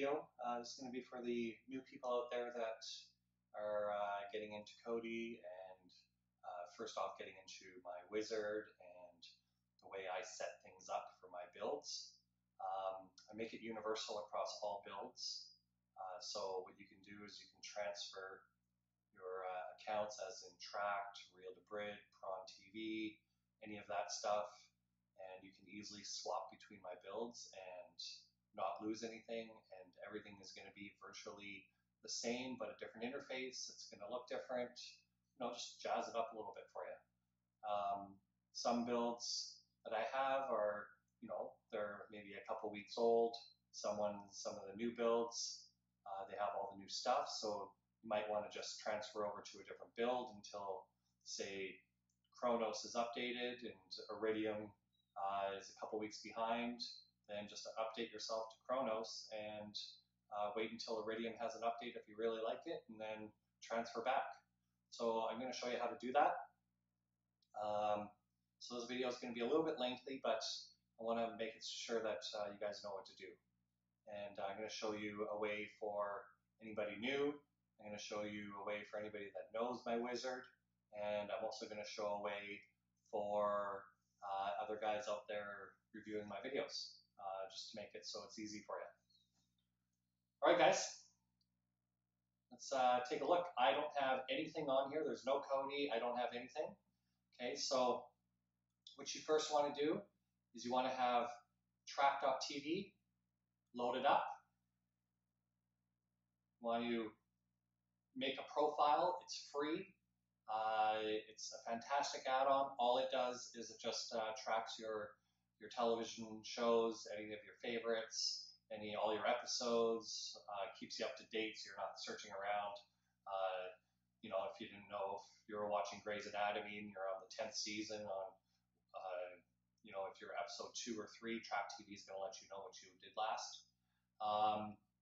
video. This is going to be for the new people out there that are getting into Kodi and first off getting into my wizard and the way I set things up for my builds. I make it universal across all builds. So what you can do is you can transfer your accounts as in Trakt, Real-Debrid, Prawn TV, any of that stuff, and you can easily swap between my builds and not lose anything, and everything is going to be virtually the same but a different interface. It's going to look different, just jazz it up a little bit for you. Some builds that I have are, they're maybe a couple weeks old. Some of the new builds, they have all the new stuff, so you might want to just transfer over to a different build until, say, Kronos is updated and Iridium is a couple weeks behind. Then just to update yourself to Kronos and wait until Iridium has an update if you really like it, and then transfer back. So I'm going to show you how to do that. So this video is going to be a little bit lengthy, but I want to make it sure that you guys know what to do. And I'm going to show you a way for anybody new. I'm going to show you a way for anybody that knows my wizard. And I'm also going to show a way for other guys out there reviewing my videos, just to make it so it's easy for you. All right, guys, let's take a look. I don't have anything on here. There's no Kodi. I don't have anything. Okay, so what you first want to do is you want to have Trakt.tv loaded up. You want to make a profile. It's free. It's a fantastic add-on. All it does is it just tracks your television shows, any of your favorites, all your episodes, keeps you up to date so you're not searching around. If you didn't know, if you were watching Grey's Anatomy and you're on the 10th season on, if you're episode 2 or 3, Trakt TV is going to let you know what you did last.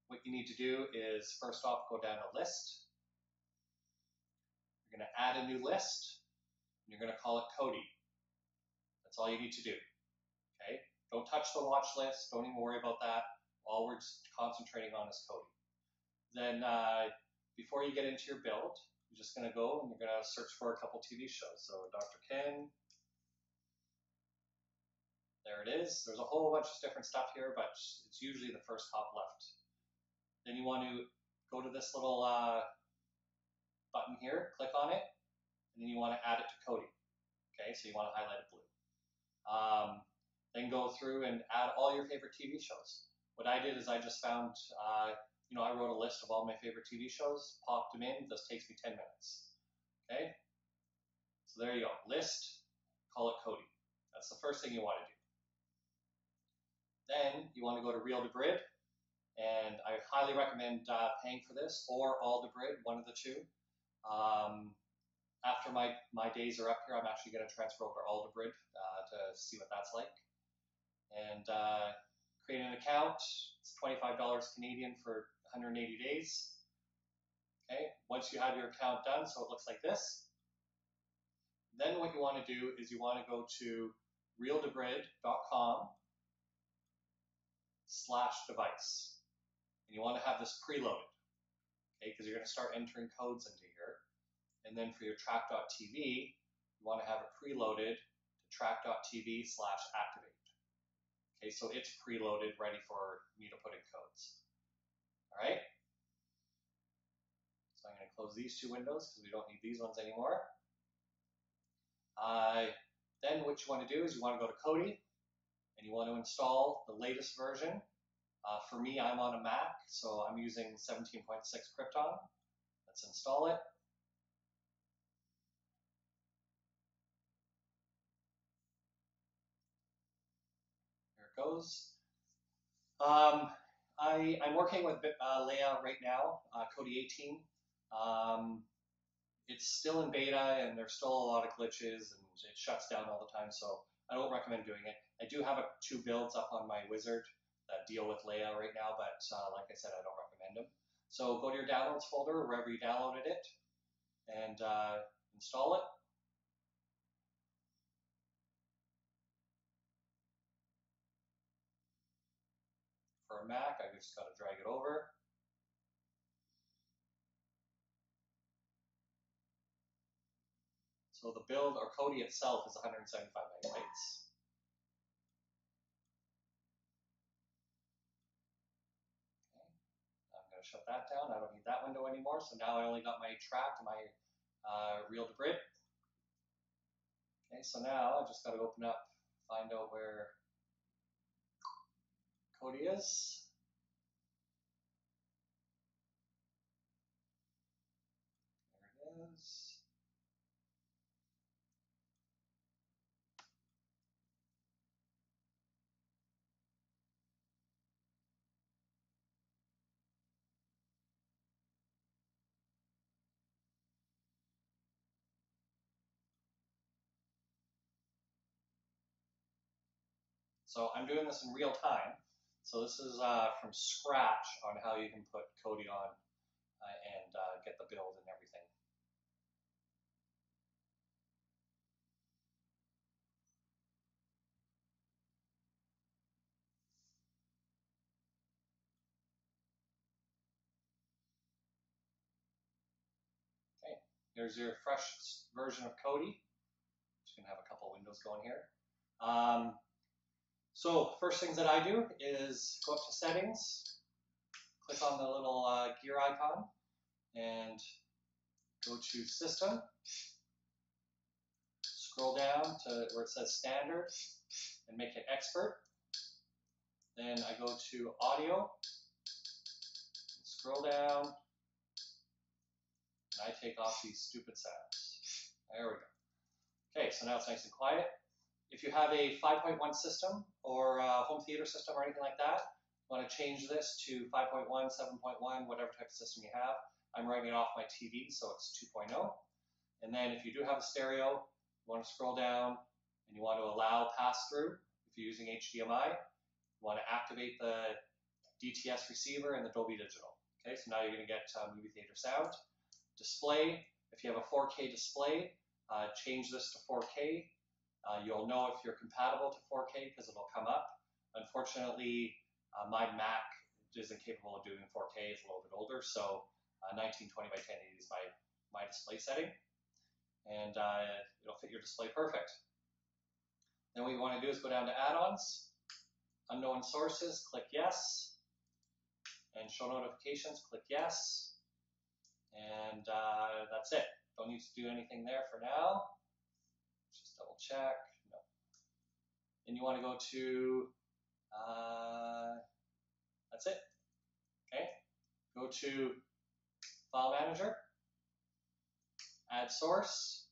What you need to do is first off go down a list. You're going to add a new list, and you're going to call it Kodi. That's all you need to do. Okay? Don't touch the watch list. Don't even worry about that. All we're just concentrating on is Kodi. Then before you get into your build, you're just going to go and you're going to search for a couple TV shows. So Dr. Ken, there it is. There's a whole bunch of different stuff here, but it's usually the first top left. Then you want to go to this little button here, click on it, and then you want to add it to Kodi. Okay, so you want to highlight it blue. Then go through and add all your favorite TV shows. What I did is I just found, I wrote a list of all my favorite TV shows, popped them in. This takes me 10 minutes. Okay, so there you go. List, call it Kodi. That's the first thing you want to do. Then you want to go to Real-Debrid, and I highly recommend paying for this, or ALHPA, one of the two. After my days are up here, I'm actually going to transfer over to ALHPA to see what that's like. And create an account. It's $25 Canadian for 180 days. Okay, once you have your account done, so it looks like this, then what you want to do is you want to go to realdebrid.com/device. And you want to have this preloaded, okay, because you're going to start entering codes into here. And then for your Trakt.tv, you want to have it preloaded to Trakt.tv/activate. Okay, so it's preloaded, ready for me to put in codes. All right? So I'm going to close these two windows because we don't need these ones anymore. Then what you want to do is you want to go to Kodi, and you want to install the latest version. For me, I'm on a Mac, so I'm using 17.6 Krypton. Let's install it. Here it goes. I'm working with Leia right now, Kodi 18. It's still in beta, and there's still a lot of glitches, and it shuts down all the time, so I don't recommend doing it. I do have 2 builds up on my wizard that deal with Leia right now, but like I said, I don't recommend them. So go to your downloads folder, wherever you downloaded it, and install it. For a Mac, I just got to drag it over. So the build, or Kodi itself, is 175 megabytes. Okay. I'm going to shut that down. I don't need that window anymore. So now I only got my Trakt and my Real-Debrid. Okay, so now I just got to open up, find out where Kodi is. There it is. So I'm doing this in real time. So this is from scratch on how you can put Kodi on and get the build and everything. Okay, here's your fresh version of Kodi. Just gonna have a couple windows going here. So first things that I do is go up to settings, click on the little gear icon, and go to system. Scroll down to where it says standard and make it expert. Then I go to audio, scroll down, and I take off these stupid sounds. There we go. Okay, so now it's nice and quiet. If you have a 5.1 system or a home theater system or anything like that, you want to change this to 5.1, 7.1, whatever type of system you have. I'm running it off my TV, so it's 2.0. And then if you do have a stereo, you want to scroll down and you want to allow pass-through. If you're using HDMI, you want to activate the DTS receiver and the Dolby Digital. Okay, so now you're going to get movie theater sound. Display, if you have a 4K display, change this to 4K. You'll know if you're compatible to 4K because it'll come up. Unfortunately, my Mac isn't capable of doing 4K. It's a little bit older, so 1920 by 1080 is my display setting, and it'll fit your display perfect. Then what you want to do is go down to add-ons, unknown sources, click yes, and show notifications, click yes, and that's it. Don't need to do anything there for now. Just double check. No. Then you want to go to, that's it. Okay. Go to File Manager, add source,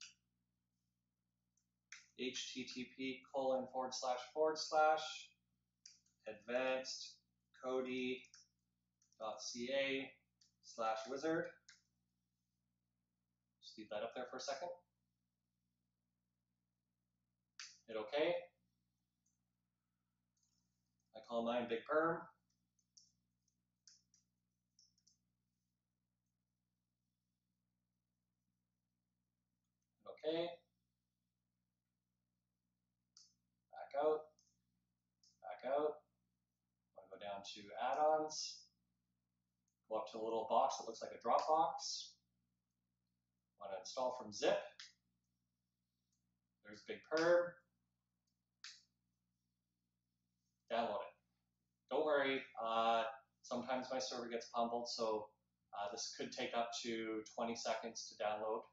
http://advancedkodi.ca/wizard. Just leave that up there for a second. Hit OK. I call mine Bigperm. OK. Back out. Back out. I want to go down to add-ons. Go up to the little box that looks like a drop box. I want to install from zip. There's Bigperm. Download it. Don't worry, sometimes my server gets pummeled, so this could take up to 20 seconds to download.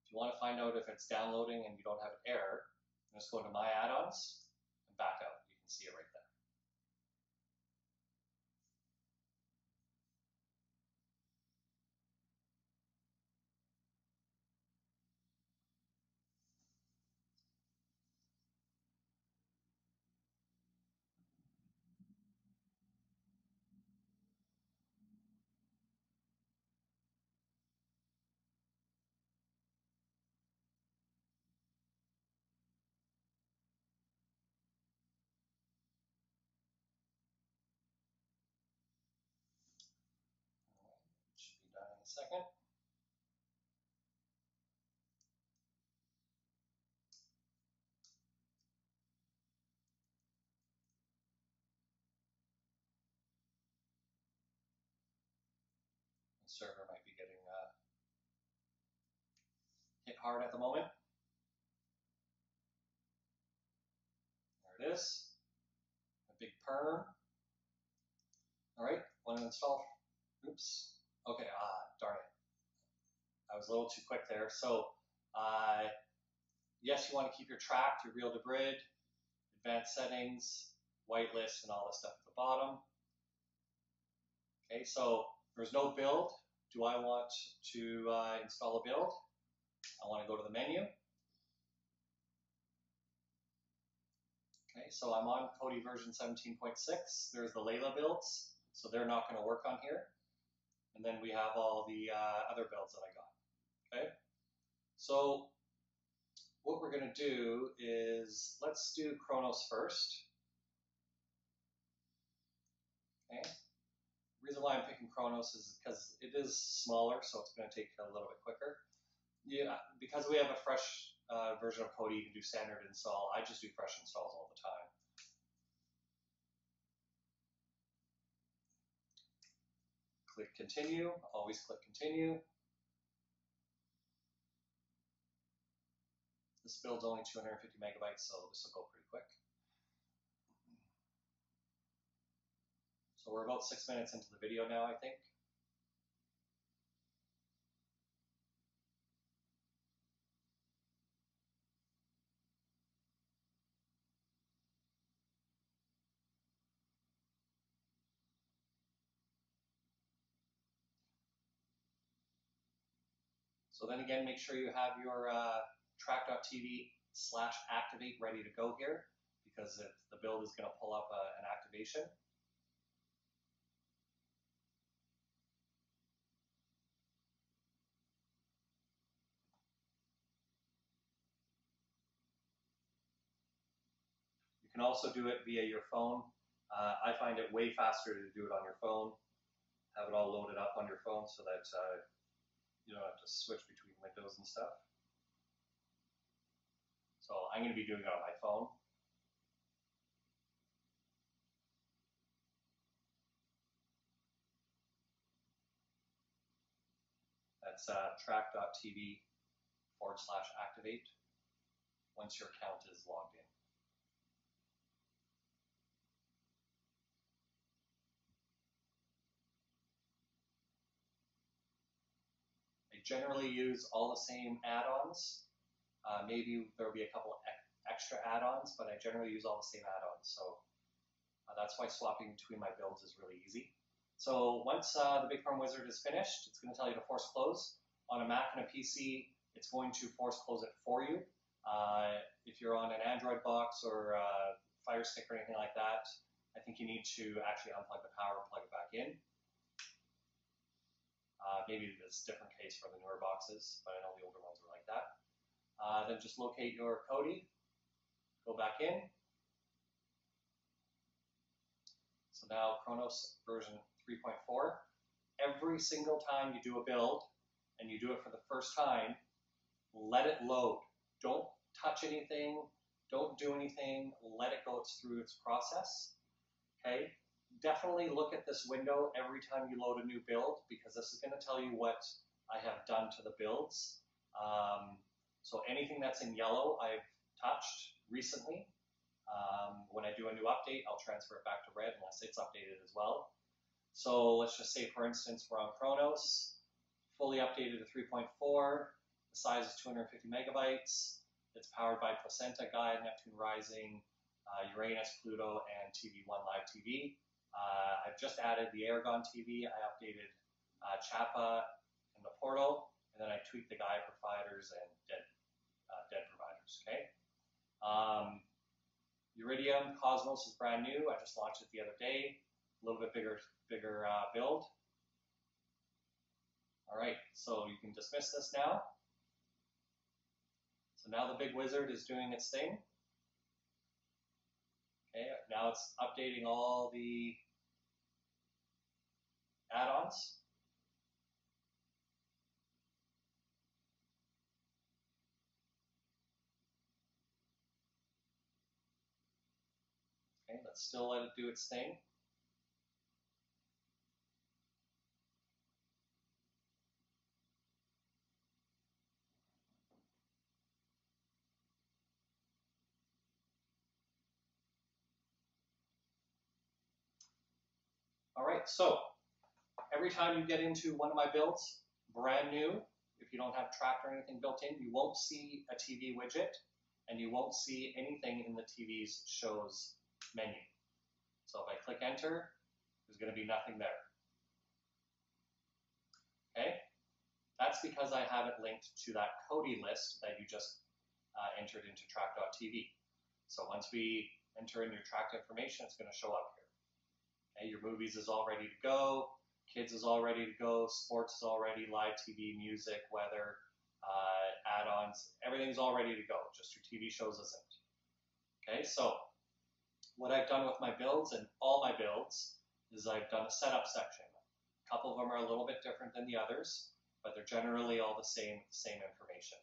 If you want to find out if it's downloading and you don't have an error, just go to My Add-ons and back out. You can see it right there. Should be done in a second. The server might be getting hit hard at the moment. There it is. A Bigperm. All right, want to install. Oops. Okay, darn it. I was a little too quick there. So, yes, you want to keep your Trakt, your Real-Debrid, advanced settings, whitelist, and all this stuff at the bottom. Okay, so there's no build. Do I want to install a build? I want to go to the menu. Okay, so I'm on Kodi version 17.6. There's the Layla builds, so they're not going to work on here. And then we have all the other builds that I got. Okay, so what we're going to do is let's do Kronos first. Okay. The reason why I'm picking Kronos is because it is smaller, so it's going to take a little bit quicker. Yeah, because we have a fresh version of Kodi, you can do standard install. I just do fresh installs all the time. Click continue, always click continue. This build's only 250 megabytes, so this will go pretty quick. So we're about 6 minutes into the video now, I think. So then again, make sure you have your Trakt.tv/activate ready to go here, because the build is going to pull up an activation. You can also do it via your phone. I find it way faster to do it on your phone. Have it all loaded up on your phone so that you don't have to switch between windows and stuff. So I'm going to be doing it on my phone. That's Trakt.tv/activate once your account is logged in. I generally use all the same add-ons. Maybe there'll be a couple extra add-ons, but I generally use all the same add-ons. So that's why swapping between my builds is really easy. So once the Bigperm Wizard is finished, it's going to tell you to force close. On a Mac and a PC, it's going to force close it for you. If you're on an Android box or Fire Stick or anything like that, I think you need to actually unplug the power and plug it back in. Maybe it's a different case for the newer boxes, but I know the older ones are like that. Then just locate your Kodi, go back in. So now Kronos version 3.4. Every single time you do a build, and you do it for the first time, let it load. Don't touch anything, don't do anything, let it go through its process. Okay? Definitely look at this window every time you load a new build, because this is going to tell you what I have done to the builds. So anything that's in yellow I've touched recently. When I do a new update, I'll transfer it back to red unless it's updated as well. So let's just say, for instance, we're on Kronos, fully updated to 3.4. The size is 250 megabytes. It's powered by Placenta, Gaia, Neptune Rising, Uranus, Pluto, and TV1 Live TV. I've just added the Aragon TV. I updated Chapa in the portal, and then I tweaked the Gaia providers and dead providers. Okay. Iridium Cosmos is brand new. I just launched it the other day. A little bit bigger build. All right, so you can dismiss this now. So now the big wizard is doing its thing. Okay, now it's updating all the add-ons. Okay, let's still let it do its thing. right, so every time you get into one of my builds, brand new, if you don't have Trakt or anything built in, you won't see a TV widget, and you won't see anything in the TV's shows menu. So if I click enter, there's going to be nothing there. Okay? That's because I have it linked to that Kodi list that you just entered into Trakt.tv. So once we enter in your Trakt information, it's going to show up here. Okay, your movies is all ready to go, kids is all ready to go, sports is all ready, live TV, music, weather, add-ons, everything's all ready to go, just your TV shows isn't. Okay, so what I've done with my builds and all my builds is I've done a setup section. A couple of them are a little bit different than the others, but they're generally all the same information.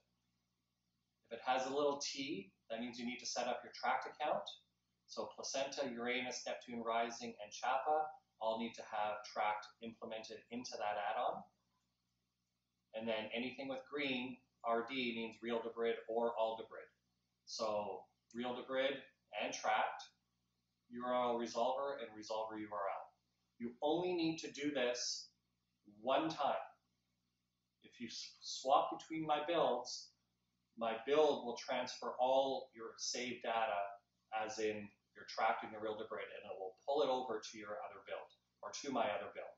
If it has a little T, that means you need to set up your Trakt account. So Placenta, Uranus, Neptune Rising, and Chapa all need to have Trakt implemented into that add-on. And then anything with green, RD, means Real-Debrid or ALHPA. So Real-Debrid and Trakt, URL resolver, and resolver URL. You only need to do this one time. If you swap between my builds, my build will transfer all your saved data, as in your Trakt and your Real-Debrid, and it will pull it over to your other build, or to my other build.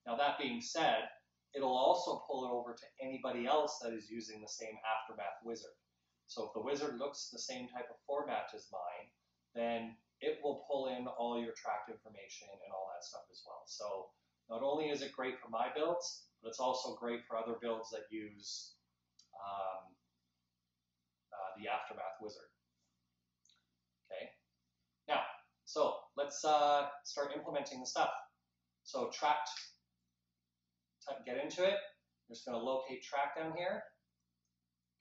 Now that being said, it'll also pull it over to anybody else that is using the same Aftermath wizard. So if the wizard looks the same type of format as mine, then it will pull in all your Trakt information and all that stuff as well. So not only is it great for my builds, but it's also great for other builds that use the Aftermath wizard. Okay. Now, so let's start implementing the stuff. So Trakt, get into it. We're just going to locate Trakt down here.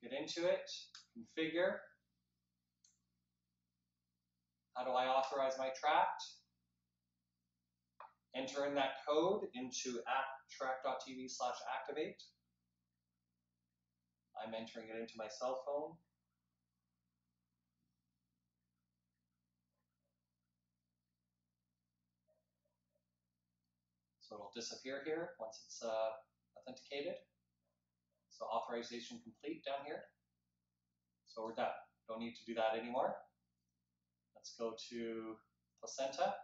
Get into it. Configure. How do I authorize my Trakt? Enter in that code into Trakt.tv/activate. I'm entering it into my cell phone. So it'll disappear here once it's authenticated. So authorization complete down here. So we're done. Don't need to do that anymore. Let's go to Placenta.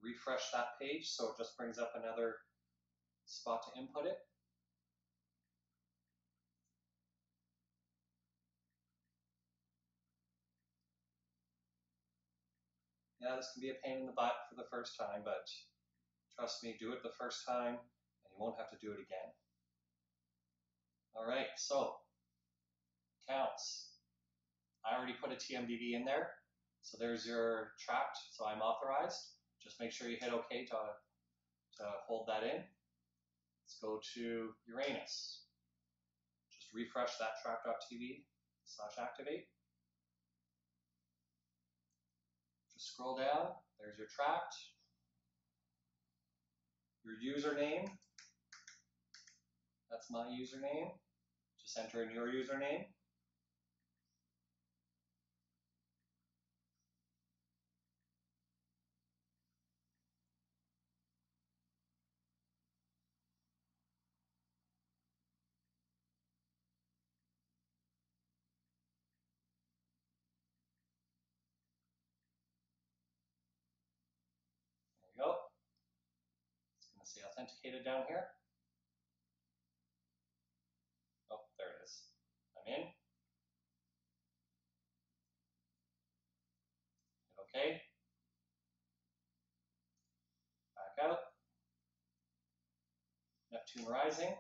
Refresh that page so it just brings up another spot to input it. Yeah, this can be a pain in the butt for the first time, but trust me, do it the first time and you won't have to do it again. All right, so counts. I already put a TMDB in there, so there's your Trakt, so I'm authorized. Just make sure you hit OK to hold that in. Let's go to Uranus. Just refresh that Trakt.tv/activate. Just scroll down, there's your Trakt. Your username, that's my username. Just enter in your username. There we go. It's going to say authenticated down here. Oh, there it is. I'm in. Hit OK. Back out. Neptune Rising.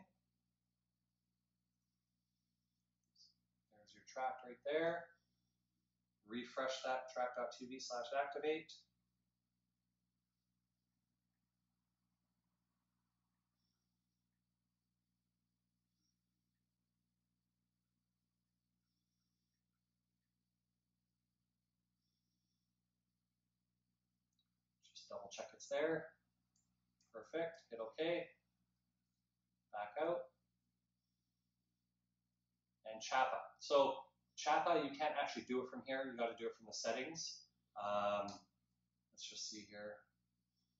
There's your Trakt right there. Refresh that Trakt.tv/activate. Just double check it's there. Perfect. Hit OK. Back out. And Chapa. So Chapa, you can't actually do it from here. You got to do it from the settings. Let's just see here,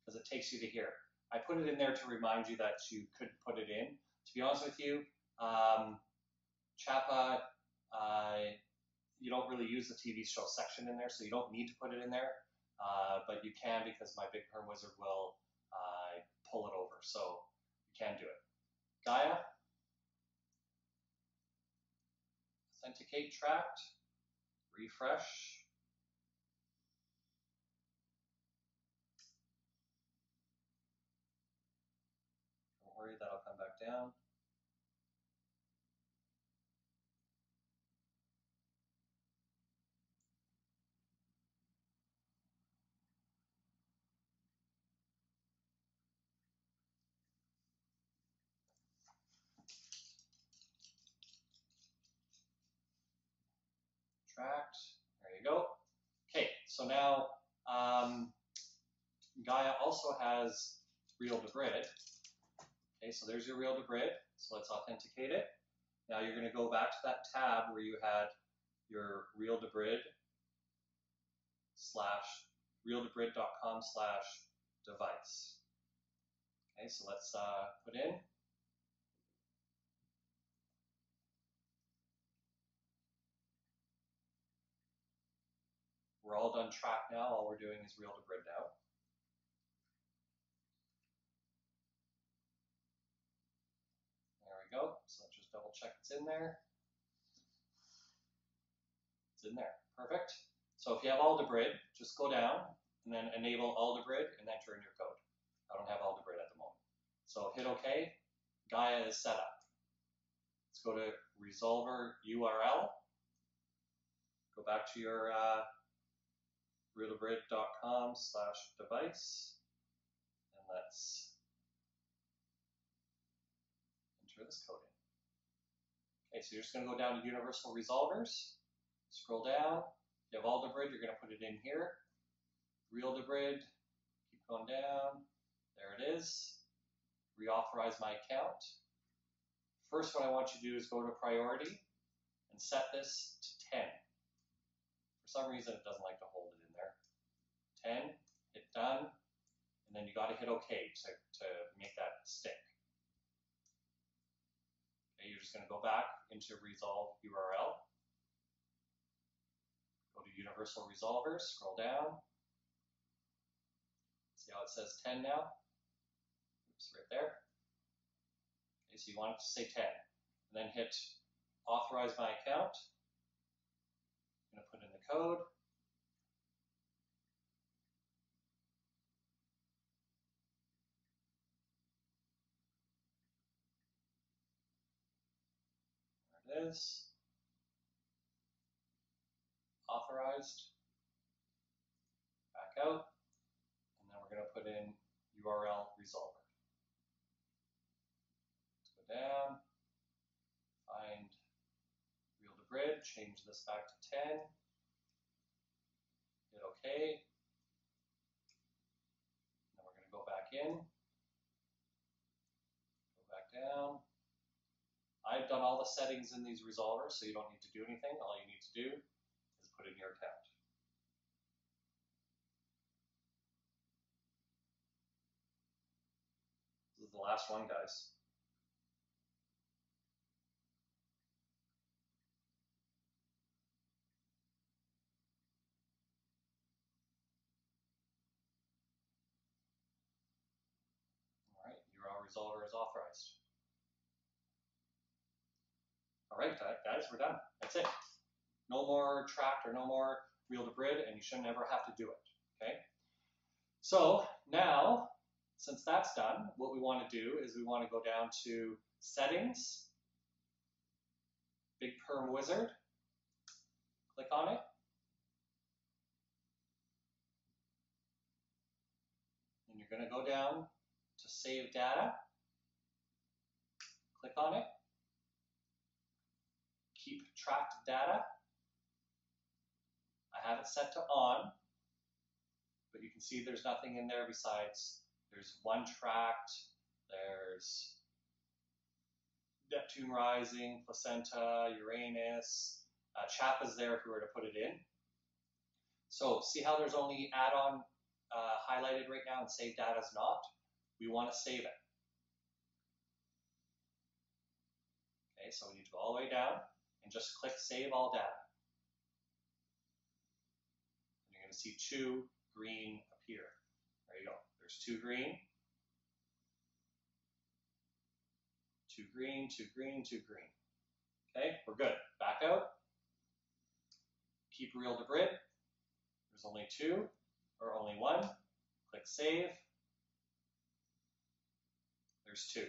because it takes you to here. I put it in there to remind you that you could put it in. To be honest with you, CHAPA, you don't really use the TV show section in there, so you don't need to put it in there, but you can because my Bigperm Wizard will pull it over, so you can do it. Gaia, authenticate Trakt, refresh. Don't worry, that'll come back down. Trakt, there you go. Okay, so now Gaia also has Real-Debrid. Okay, so there's your Real-Debrid. So let's authenticate it. Now you're going to go back to that tab where you had your Real-Debrid / realdebrid.com/device. Okay, so let's put in. We're all done Trakt now. All we're doing is Real-Debrid now. There we go. So let's just double check it's in there. It's in there. Perfect. So if you have ALHPA, just go down and then enable ALHPA and enter in your code. I don't have ALHPA at the moment. So hit OK. Gaia is set up. Let's go to resolver URL. Go back to your realdebrid.com/device, and let's enter this code in. Okay, so you're just going to go down to Universal Resolvers, scroll down. If you have ALHPA, you're going to put it in here. Real-Debrid, keep going down. There it is. Reauthorize my account. First, what I want you to do is go to priority and set this to 10. For some reason, it doesn't like to hold it in there. 10, hit done, and then you got to hit OK to make that stick. Okay, you're just going to go back into Resolve URL. Go to Universal Resolvers, scroll down. See how it says 10 now? Oops, right there. Okay, so you want it to say 10. And then hit Authorize my account. I'm going to put in the code. There it is. Authorized. Back out. And then we're going to put in URL resolver. Let's go down. Find Real-Debrid. Change this back to 10. Hit OK. Then we're going to go back in. Go back down. I've done all the settings in these resolvers, so you don't need to do anything. All you need to do is put in your account. This is the last one, guys. All right, URL resolver is authorized. All right, guys, we're done. That's it. No more Trakt or no more Real-Debrid, and you shouldn't ever have to do it, okay? So now, since that's done, what we want to do is we want to go down to Settings, Bigperm Wizard, click on it. And you're going to go down to Save Data, click on it. Keep Trakt data. I have it set to on, but you can see there's nothing in there besides there's one Trakt, there's Neptune Rising, Placenta, Uranus, CHAPA's there if we were to put it in. So see how there's only add-on highlighted right now and save data is not, we want to save it. Okay, so we need to go all the way down and just click Save All Data. And you're going to see 2 green appear. There you go. There's 2 green. 2 green, 2 green, 2 green. Okay, we're good. Back out. Keep Real-Debrid. There's only 2 or only 1. Click Save. There's 2.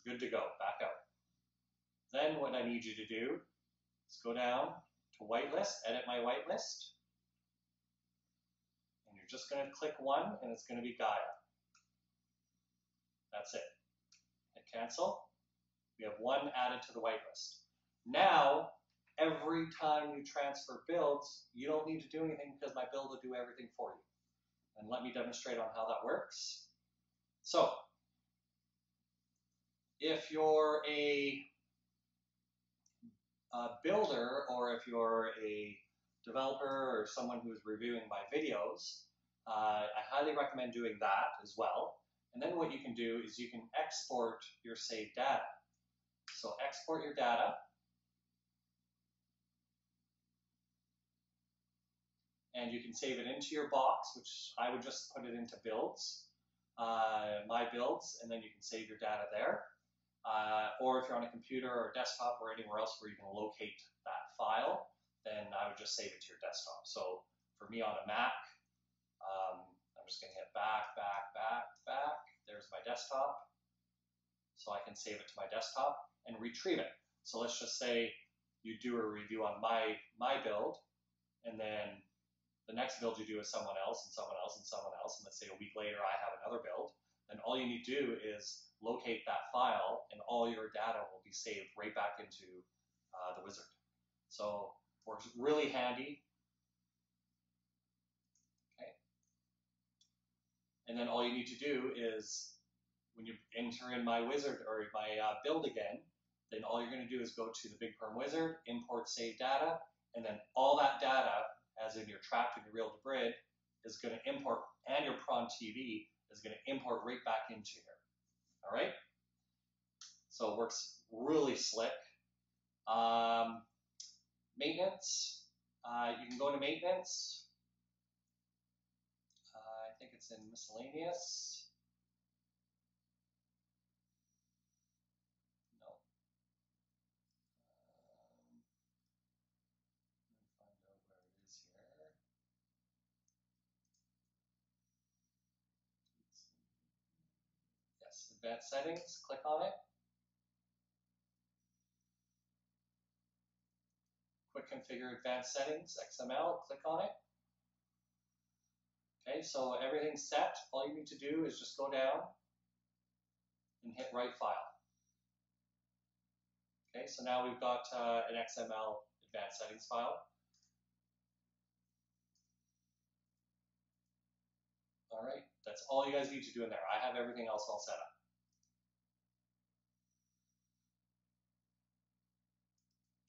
Good to go. Back out. Then what I need you to do is go down to whitelist, edit my whitelist. And you're just going to click 1 and it's going to be Gaia. That's it. Hit cancel. We have 1 added to the whitelist. Now, every time you transfer builds, you don't need to do anything because my build will do everything for you. And let me demonstrate on how that works. So, if you're a builder or if you're a developer or someone who's reviewing my videos, I highly recommend doing that as well. And then what you can do is you can export your saved data. So export your data. And you can save it into your box, which I would just put it into builds, my builds, and then you can save your data there. Or if you're on a computer or desktop or anywhere else where you can locate that file, then I would just save it to your desktop. So for me on a Mac, I'm just going to hit back, back, back, back. There's my desktop. So I can save it to my desktop and retrieve it. So let's just say you do a review on my build, and then the next build you do is someone else and someone else and someone else, and let's say a week later I have another build, then all you need to do is locate that file and all your data will be saved right back into the wizard. So works really handy. Okay. And then all you need to do is when you enter in my wizard or my build again, then all you're going to do is go to the Bigperm Wizard, import save data, and then all that data, as in your Trakt and Real-Debrid, is going to import, and your Prawn TV is going to import right back into here. All right? So it works really slick. Maintenance. You can go to maintenance. I think it's in miscellaneous. No. Let me find out where it is here. Yes, advanced settings. Click on it. Quick configure advanced settings, XML, click on it. Okay, so everything's set. All you need to do is just go down and hit write file. Okay, so now we've got an XML advanced settings file. All right, that's all you guys need to do in there. I have everything else all set up.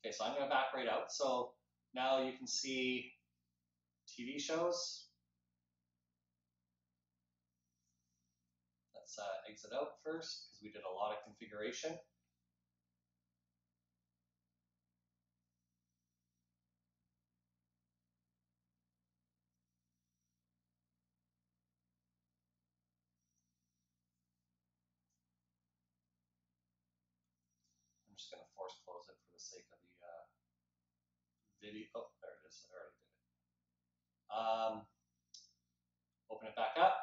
Okay, so I'm going to back right out. So now you can see TV shows. Let's exit out first because we did a lot of configuration. I'm just going to force close it for the sake of the video. Oh, there it is. I already did it. Open it back up.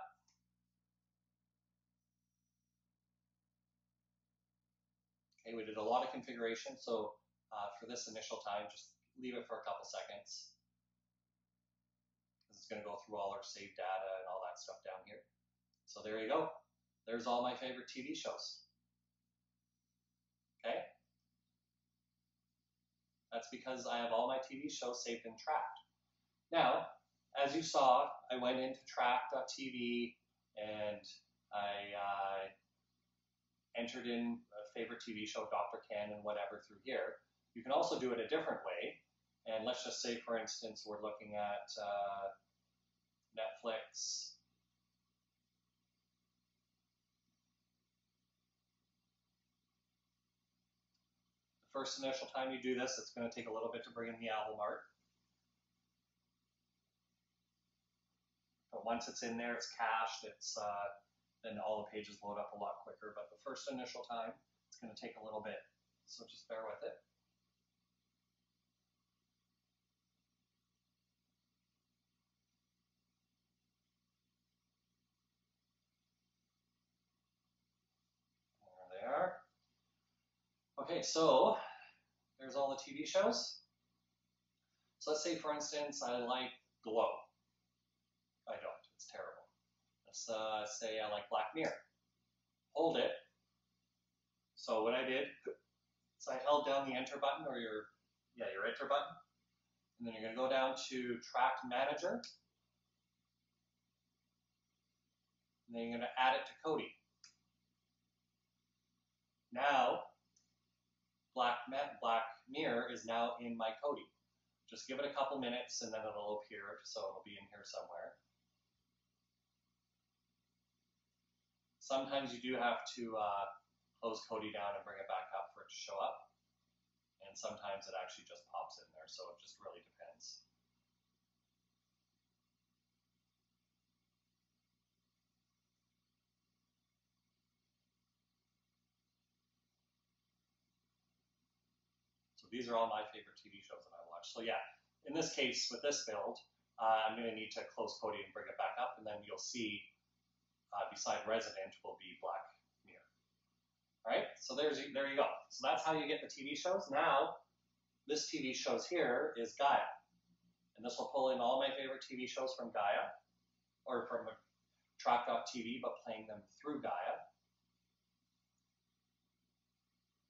Okay, we did a lot of configuration, so for this initial time, just leave it for a couple seconds because it's going to go through all our saved data and all that stuff down here. So there you go. There's all my favorite TV shows. Okay? That's because I have all my TV shows saved in Trakt. Now, as you saw, I went into Trakt.tv and I entered in a favorite TV show, Dr. Ken and whatever through here. You can also do it a different way. And let's just say, for instance, we're looking at Netflix First initial time you do this, it's going to take a little bit to bring in the album art. But once it's in there, it's cached, then all the pages load up a lot quicker. But the first initial time, it's going to take a little bit. So just bear with it. There they are. Okay, so there's all the TV shows. So let's say, for instance, I like Glow. I don't. It's terrible. Let's say I like Black Mirror. Hold it. So what I did is I held down the Enter button, or your Enter button, and then you're going to go down to Trakt Manager, and then you're going to add it to Kodi. Now, Black Mirror is now in my Kodi. Just give it a couple minutes, and then it'll appear, so it'll be in here somewhere. Sometimes you do have to close Kodi down and bring it back up for it to show up. And sometimes it actually just pops in there, so it just really depends. So these are all my favorite TV shows that I watch. So yeah, in this case, with this build, I'm going to need to close Kodi and bring it back up, and then you'll see beside Resident will be Black Mirror. All right, so there you go. So that's how you get the TV shows. Now, this TV shows here is Gaia. And this will pull in all my favorite TV shows from Gaia, or from Trakt.tv, but playing them through Gaia.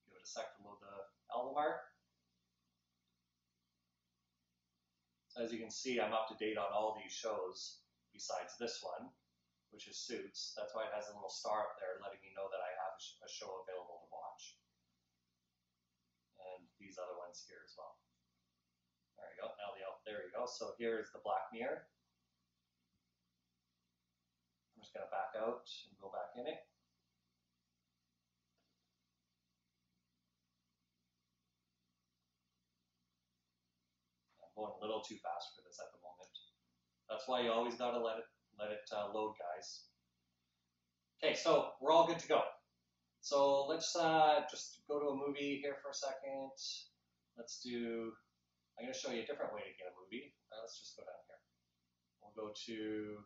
Give it a sec to load the album art. So as you can see, I'm up to date on all these shows besides this one, which is Suits. That's why it has a little star up there letting me know that I have a show available to watch. And these other ones here as well. There you go. Now there you go. So here is the Black Mirror. I'm just going to back out and go back in it. I'm going a little too fast for this at the moment. That's why you always got to let it load, guys. Okay, so we're all good to go. So let's just go to a movie here for a second. I'm going to show you a different way to get a movie. Let's just go down here. We'll go to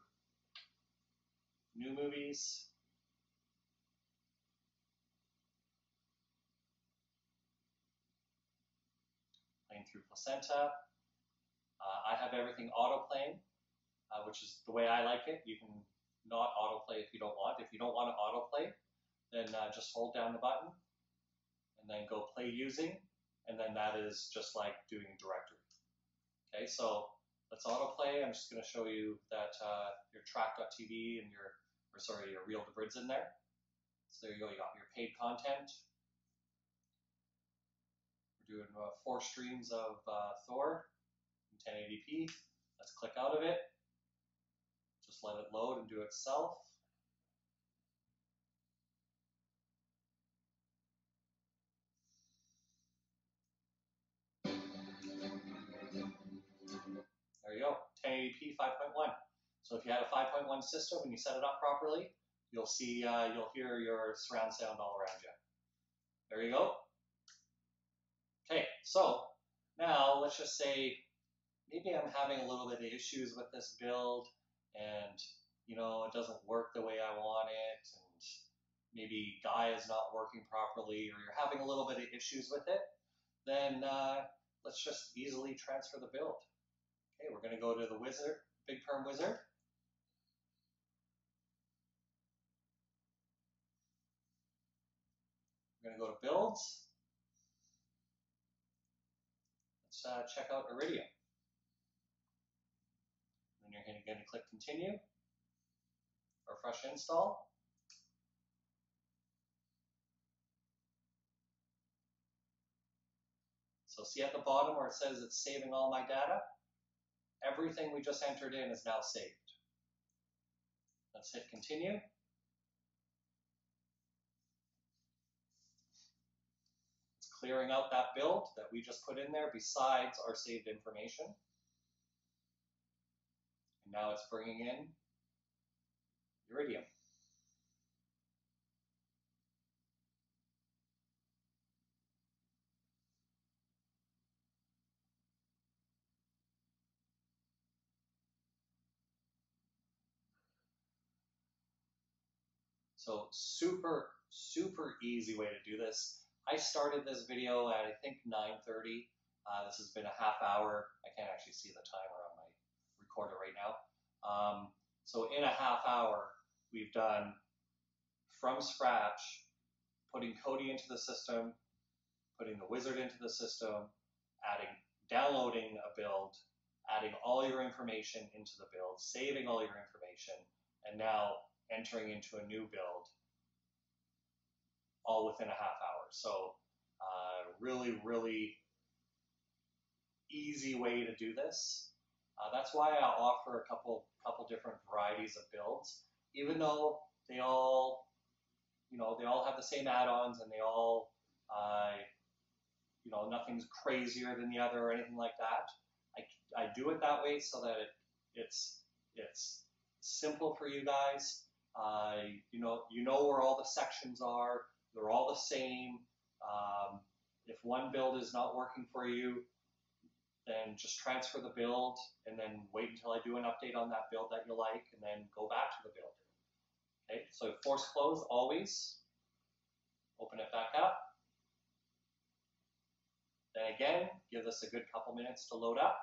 New Movies. Playing through Placenta. I have everything auto-playing, which is the way I like it. You can not autoplay if you don't want. If you don't want to autoplay, then just hold down the button and then go play using, and then that is just like doing directory. Okay, so let's autoplay. I'm just going to show you that your Trakt.tv and your Real-Debrid's in there. So there you go, you got your paid content. We're doing 4 streams of Thor in 1080p. Let's click out of it. Just let it load and do itself. There you go, 1080p 5.1. So if you had a 5.1 system and you set it up properly, you'll hear your surround sound all around you. There you go. Okay, so now let's just say maybe I'm having a little bit of issues with this build, and it doesn't work the way I want it, and maybe Gaia is not working properly, or you're having a little bit of issues with it. Then let's just easily transfer the build. Okay, we're going to go to the Wizard, Bigperm Wizard. We're going to go to Builds. Let's check out Iridium. Then you're going to click Continue or Fresh Install. So see at the bottom where it says it's saving all my data? Everything we just entered in is now saved. Let's hit Continue. Let's clearing out that build that we just put in there besides our saved information. And now it's bringing in iridium. So super easy way to do this. I started this video at, I think, 9:30. This has been a half hour. I can't actually see the timer on my recorder right now. So in a half hour, we've done from scratch, putting Kodi into the system, putting the wizard into the system, downloading a build, adding all your information into the build, saving all your information, and now entering into a new build, all within a half hour. So really easy way to do this. That's why I offer a couple different varieties of builds, even though they all have the same add-ons and they all, nothing's crazier than the other or anything like that. I do it that way so that it's simple for you guys. You know where all the sections are. They're all the same. If one build is not working for you, then just transfer the build and then wait until I do an update on that build that you like and then go back to the build. Okay, so force close always. Open it back up. Then again, give this a good couple minutes to load up.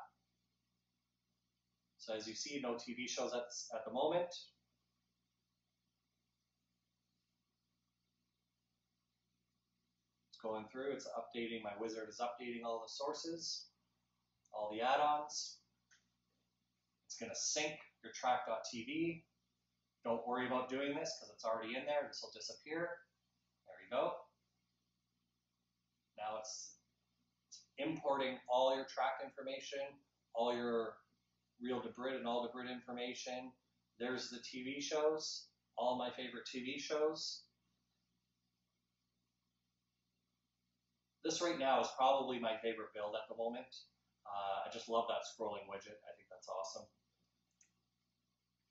So as you see, no TV shows at the moment. It's going through, it's updating, my wizard is updating all the sources, all the add-ons. It's going to sync your Trakt.tv. Don't worry about doing this because it's already in there. This will disappear. There you go. Now it's importing all your Trakt information, all your Real-Debrid and ALHPA information. There's the TV shows, all my favorite TV shows. This right now is probably my favorite build at the moment. I just love that scrolling widget. I think that's awesome.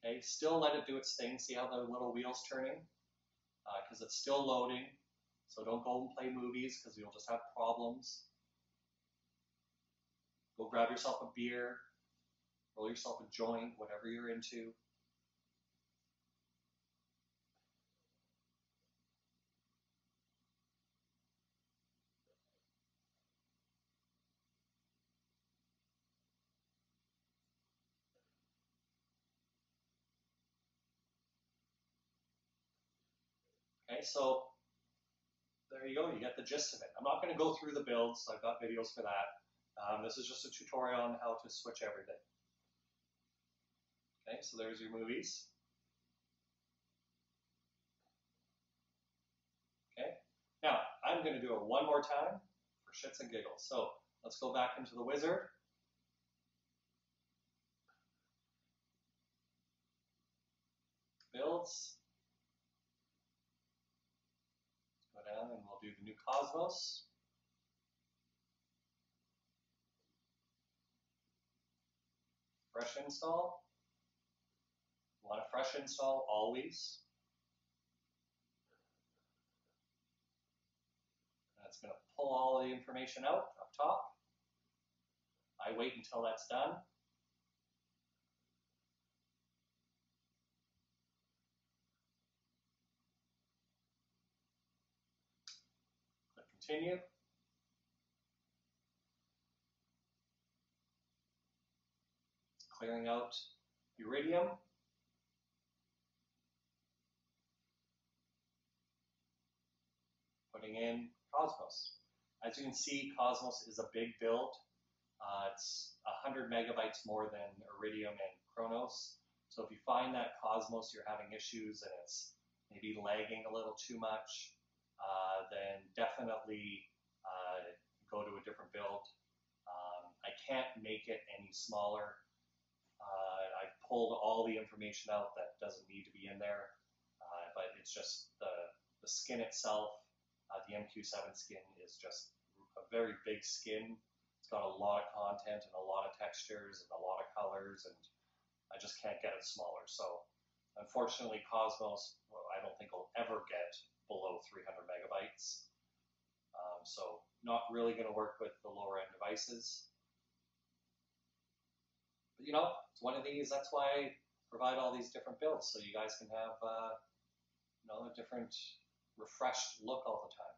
Okay, still let it do its thing. See how the little wheel's turning? Because it's still loading. So don't go and play movies because you'll just have problems. Go grab yourself a beer, roll yourself a joint, whatever you're into. Okay, so there you go, you get the gist of it. I'm not going to go through the builds, I've got videos for that. This is just a tutorial on how to switch everything. Okay, so there's your movies. Okay, now I'm going to do it one more time for shits and giggles. So let's go back into the wizard. Builds. Go down and we'll do the new Cosmos. Fresh install. You want a fresh install always. And it's going to pull all the information out up top. I wait until that's done. Click continue. Clearing out iridium. Putting in Cosmos. As you can see, Cosmos is a big build. It's 100 megabytes more than Iridium and Chronos. So if you find that Cosmos you're having issues and it's maybe lagging a little too much, then definitely go to a different build. I can't make it any smaller. I've pulled all the information out that doesn't need to be in there, but it's just the skin itself. The MQ7 skin is just very big skin. It's got a lot of content and a lot of textures and a lot of colors, and I just can't get it smaller. So unfortunately, Cosmos, well, I don't think will ever get below 300 megabytes. So not really going to work with the lower end devices. But you know, it's one of these. That's why I provide all these different builds, so you guys can have you know, a different, refreshed look all the time.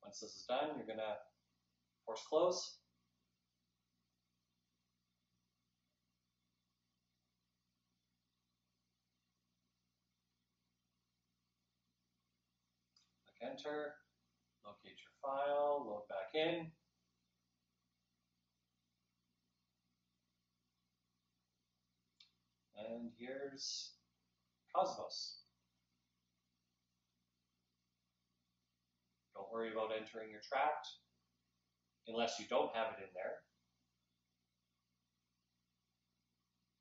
Once this is done, you're going to force close. Click enter, locate your file, load back in. And here's Cosmos. Don't worry about entering your Trakt unless you don't have it in there.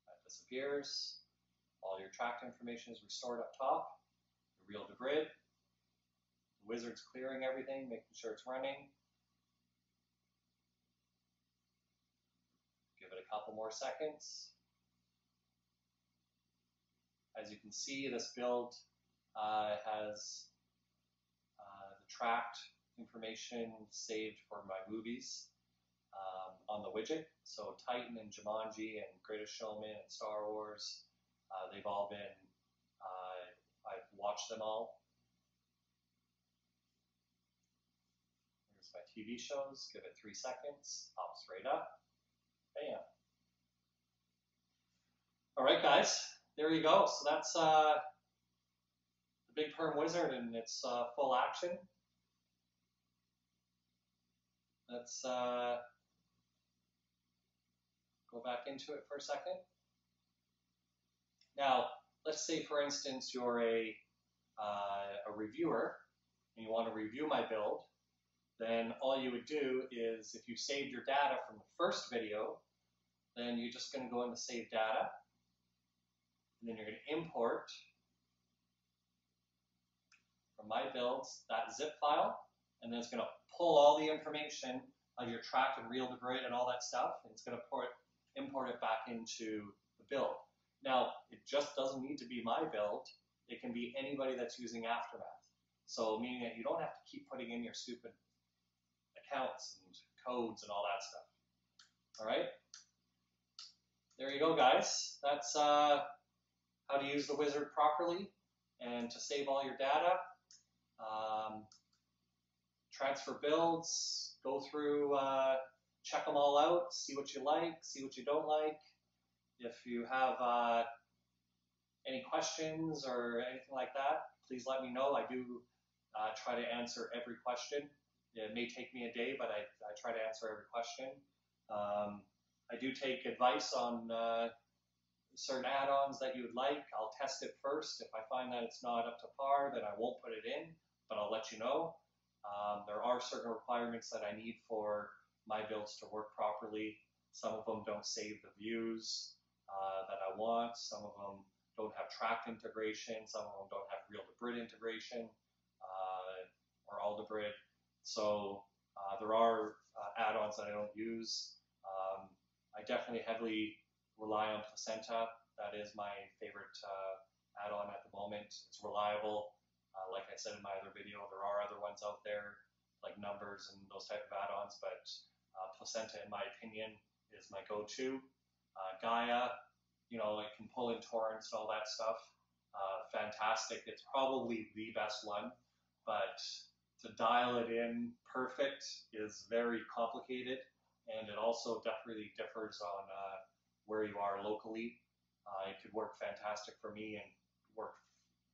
That disappears. All your Trakt information is restored up top. The Real-Debrid. The Wizard's clearing everything, making sure it's running. Give it a couple more seconds. As you can see, this build has the Trakt information saved for my movies on the widget. So Titan and Jumanji and Greatest Showman and Star Wars, they've all been, I've watched them all. Here's my TV shows. Give it 3 seconds. Pops right up. Bam. All right, guys. There you go. So that's the Bigperm Wizard in its full action. Let's go back into it for a second. Now, let's say, for instance, you're a reviewer and you want to review my build. Then all you would do is, if you saved your data from the first video, then you're just going to go into Save Data. And then you're going to import from my builds that zip file, and then it's going to pull all the information of your Trakt and Real-Debrid and all that stuff, and it's going to import it back into the build. Now, it just doesn't need to be my build. It can be anybody that's using Aftermath. So meaning that you don't have to keep putting in your stupid accounts and codes and all that stuff. All right? There you go, guys. That's how to use the wizard properly and to save all your data. Transfer builds, go through, check them all out, see what you like, see what you don't like. If you have any questions or anything like that, please let me know. I do try to answer every question. It may take me a day, but I try to answer every question. I do take advice on certain add-ons that you would like. I'll test it first. If I find that it's not up to par, then I won't put it in, but I'll let you know. There are certain requirements that I need for my builds to work properly. Some of them don't save the views that I want. Some of them don't have Trakt integration. Some of them don't have Real-Debrid integration or ALHPA. So there are add-ons that I don't use. I definitely heavily rely on Placenta. That is my favorite add-on at the moment. It's reliable. Like I said in my other video, there are other ones out there, like Numbers and those type of add-ons, but Placenta, in my opinion, is my go-to. Gaia, you know, it can pull in torrents and all that stuff. Fantastic. It's probably the best one, but to dial it in perfect is very complicated, and it also definitely differs on where you are locally. It could work fantastic for me and work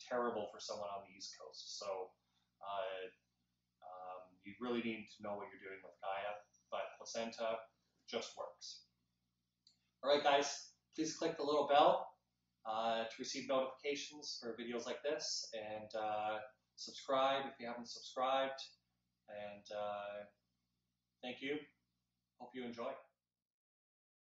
terrible for someone on the East Coast. So you really need to know what you're doing with Gaia, but Placenta just works. All right, guys, please click the little bell to receive notifications for videos like this, and subscribe if you haven't subscribed. And thank you. Hope you enjoy.